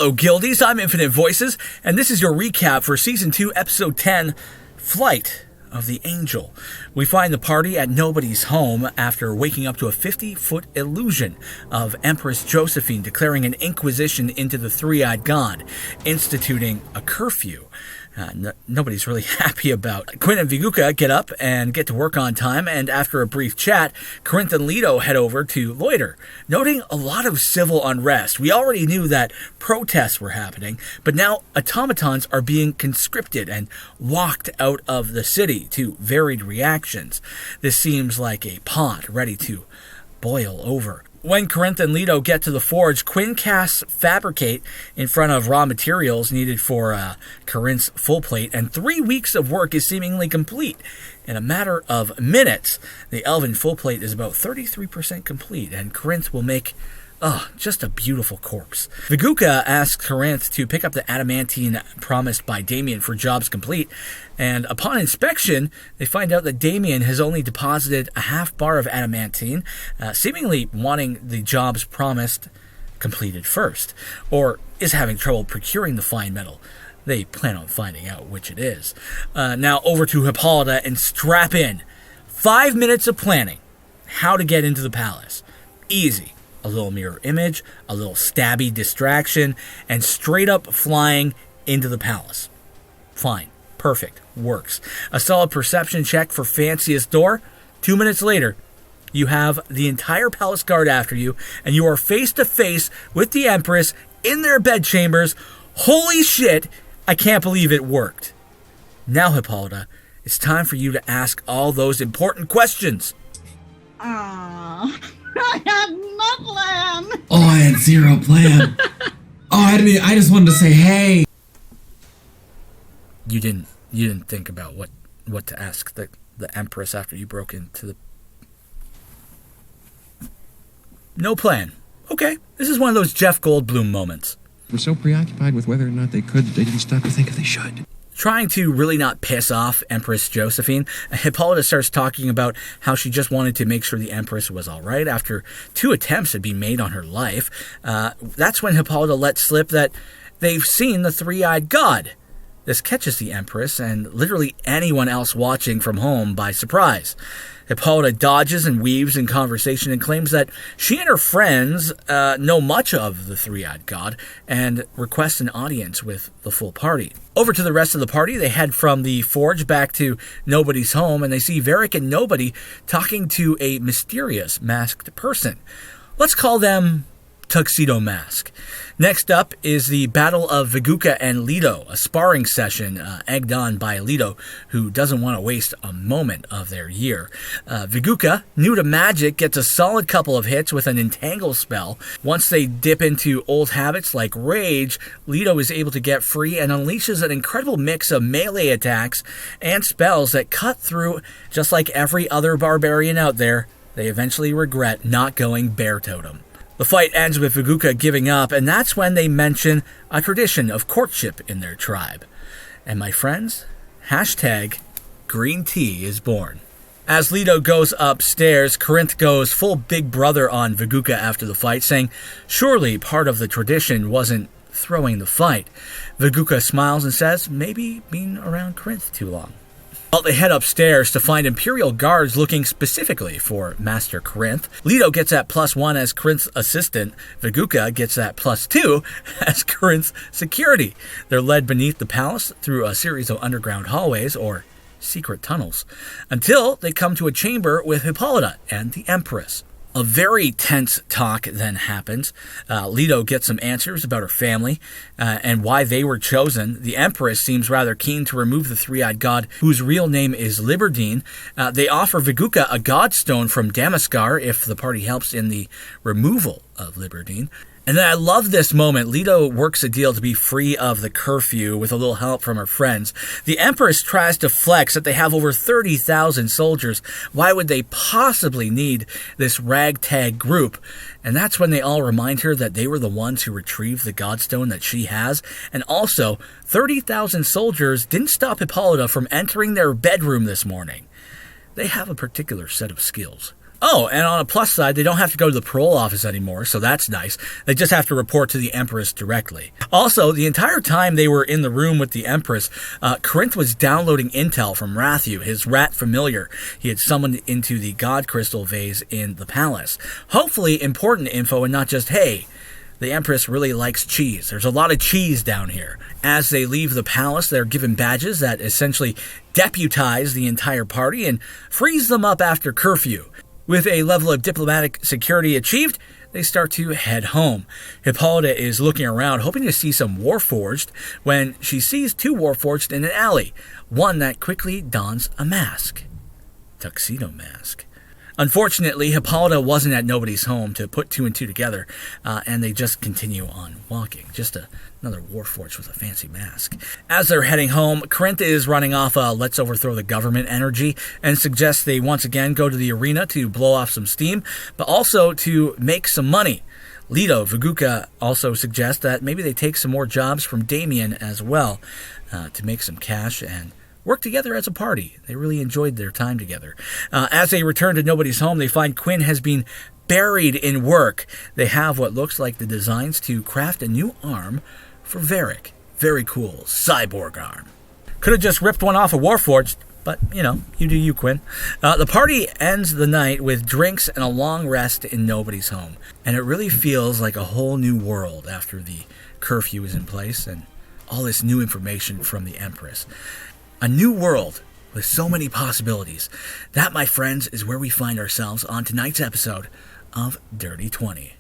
Hello, Guildies. I'm Infinite Voices, and this is your recap for Season 2, Episode 10, Flight of the Angel. We find the party at nobody's home after waking up to a 50-foot illusion of Empress Josephine declaring an inquisition into the three-eyed god, instituting a curfew. Nobody's really happy about. Quinn and Viguka get up and get to work on time, and after a brief chat, Corinth and Leto head over to loiter, noting a lot of civil unrest. We already knew that protests were happening, but now automatons are being conscripted and walked out of the city to varied reactions. This seems like a pot ready to boil over. When Corinth and Leto get to the forge, Quinn casts Fabricate in front of raw materials needed for Corinth's full plate, and 3 weeks of work is seemingly complete. In a matter of minutes, the Elven full plate is about 33% complete, and Corinth will make just a beautiful corpse. Viguka asks Corinth to pick up the adamantine promised by Damien for jobs complete, and upon inspection, they find out that Damien has only deposited a half bar of adamantine, seemingly wanting the jobs promised completed first, or is having trouble procuring the fine metal. They plan on finding out which it is. Now over to Hippolyta and strap in. 5 minutes of planning. How to get into the palace. Easy. A little mirror image, a little stabby distraction, and straight up flying into the palace. Fine. Perfect. Works. A solid perception check for fanciest door. 2 minutes later, you have the entire palace guard after you, and you are face to face with the Empress in their bedchambers. Holy shit, I can't believe it worked. Now, Hippolyta, it's time for you to ask all those important questions. I had no plan. Oh, I had zero plan. I just wanted to say, hey. You didn't think about what to ask the Empress after you broke into the... No plan. Okay, this is one of those Jeff Goldblum moments. We're so preoccupied with whether or not they could, they didn't stop to think if they should. Trying to really not piss off Empress Josephine, Hippolyta starts talking about how she just wanted to make sure the Empress was all right after 2 attempts had been made on her life. That's when Hippolyta lets slip that they've seen the three-eyed god. This catches the Empress and literally anyone else watching from home by surprise. Hippolyta dodges and weaves in conversation and claims that she and her friends know much of the three-eyed god and requests an audience with the full party. Over to the rest of the party, they head from the forge back to Nobody's home, and they see Varric and Nobody talking to a mysterious masked person. Let's call them Tuxedo Mask. Next up is the Battle of Viguka and Leto, a sparring session egged on by Leto, who doesn't want to waste a moment of their year. Viguka, new to magic, gets a solid couple of hits with an entangle spell. Once they dip into old habits like rage, Leto is able to get free and unleashes an incredible mix of melee attacks and spells that cut through. Just like every other barbarian out there, they eventually regret not going Bear Totem. The fight ends with Viguka giving up, and that's when they mention a tradition of courtship in their tribe. And my friends, #green tea is born. As Leto goes upstairs, Corinth goes full big brother on Viguka after the fight, saying surely part of the tradition wasn't throwing the fight. Viguka smiles and says maybe being around Corinth too long. Well, they head upstairs to find Imperial guards looking specifically for Master Corinth. Leto gets that +1 as Corinth's assistant. Viguka gets that +2 as Corinth's security. They're led beneath the palace through a series of underground hallways, or secret tunnels, until they come to a chamber with Hippolyta and the Empress. A very tense talk then happens. Leto gets some answers about her family and why they were chosen. The Empress seems rather keen to remove the three-eyed god, whose real name is Liberdine. They offer Viguka a godstone from Damaskar if the party helps in the removal of Liberdine. And then I love this moment. Leto works a deal to be free of the curfew with a little help from her friends. The Empress tries to flex that they have over 30,000 soldiers. Why would they possibly need this ragtag group? And that's when they all remind her that they were the ones who retrieved the godstone that she has. And also, 30,000 soldiers didn't stop Hippolyta from entering their bedroom this morning. They have a particular set of skills. Oh, and on a plus side, they don't have to go to the parole office anymore, so that's nice. They just have to report to the Empress directly. Also, the entire time they were in the room with the Empress, Corinth was downloading intel from Rathu, his rat familiar he had summoned into the God Crystal vase in the palace. Hopefully important info and not just, hey, the Empress really likes cheese. There's a lot of cheese down here. As they leave the palace, they're given badges that essentially deputize the entire party and freeze them up after curfew. With a level of diplomatic security achieved, they start to head home. Hippolyta is looking around, hoping to see some Warforged, when she sees two Warforged in an alley, one that quickly dons a mask. Tuxedo mask. Unfortunately, Hippolyta wasn't at nobody's home to put two and two together, and they just continue on walking. Just another Warforged with a fancy mask. As they're heading home, Corinth is running off a let's overthrow the government energy and suggests they once again go to the arena to blow off some steam, but also to make some money. Leto Vaguka also suggests that maybe they take some more jobs from Damien as well to make some cash and work together as a party. They really enjoyed their time together. As they return to nobody's home, they find Quinn has been buried in work. They have what looks like the designs to craft a new arm for Varric. Very cool. Cyborg arm. Could have just ripped one off a Warforged, but, you know, you do you, Quinn. The party ends the night with drinks and a long rest in nobody's home. And it really feels like a whole new world after the curfew is in place and all this new information from the Empress. A new world with so many possibilities. That, my friends, is where we find ourselves on tonight's episode of Dirty 20.